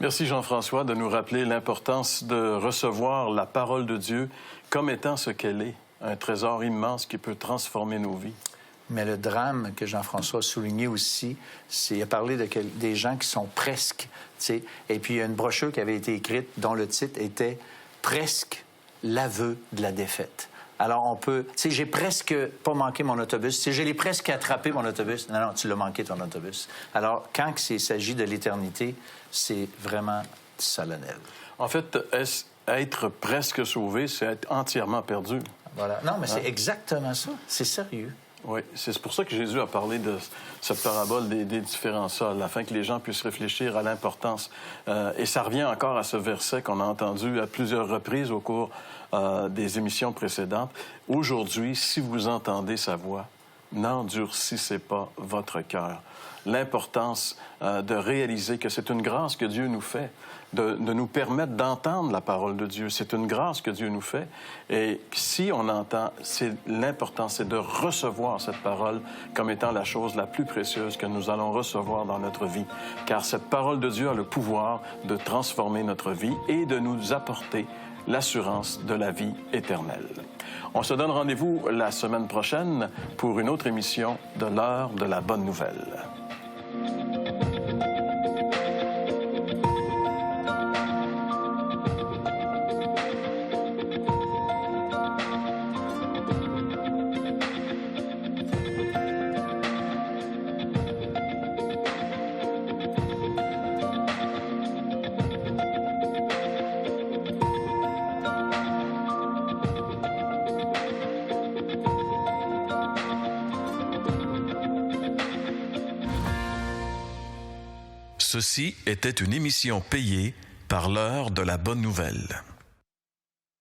Merci Jean-François de nous rappeler l'importance de recevoir la parole de Dieu comme étant ce qu'elle est, un trésor immense qui peut transformer nos vies. Mais le drame que Jean-François a souligné aussi, c'est qu'il a parlé des gens qui sont presque, tu sais. Et puis il y a une brochure qui avait été écrite dont le titre était « Presque l'aveu de la défaite ». Alors, on peut... Tu sais, j'ai presque pas manqué mon autobus. Tu sais, je l'ai presque attrapé, mon autobus. Non, non, tu l'as manqué, ton autobus. Alors, quand il s'agit de l'éternité, c'est vraiment solennel. En fait, être presque sauvé, c'est être entièrement perdu. Voilà. Non, mais c'est exactement ça. C'est sérieux. Oui, c'est pour ça que Jésus a parlé de cette parabole des différents sols, afin que les gens puissent réfléchir à l'importance. Et ça revient encore à ce verset qu'on a entendu à plusieurs reprises au cours des émissions précédentes. Aujourd'hui, si vous entendez sa voix, n'endurcissez pas votre cœur. L'importance de réaliser que c'est une grâce que Dieu nous fait, de nous permettre d'entendre la parole de Dieu. C'est une grâce que Dieu nous fait. Et si on entend, l'important, c'est de recevoir cette parole comme étant la chose la plus précieuse que nous allons recevoir dans notre vie. Car cette parole de Dieu a le pouvoir de transformer notre vie et de nous apporter l'assurance de la vie éternelle. On se donne rendez-vous la semaine prochaine pour une autre émission de l'heure de la bonne nouvelle. Ceci était une émission payée par l'heure de la bonne nouvelle.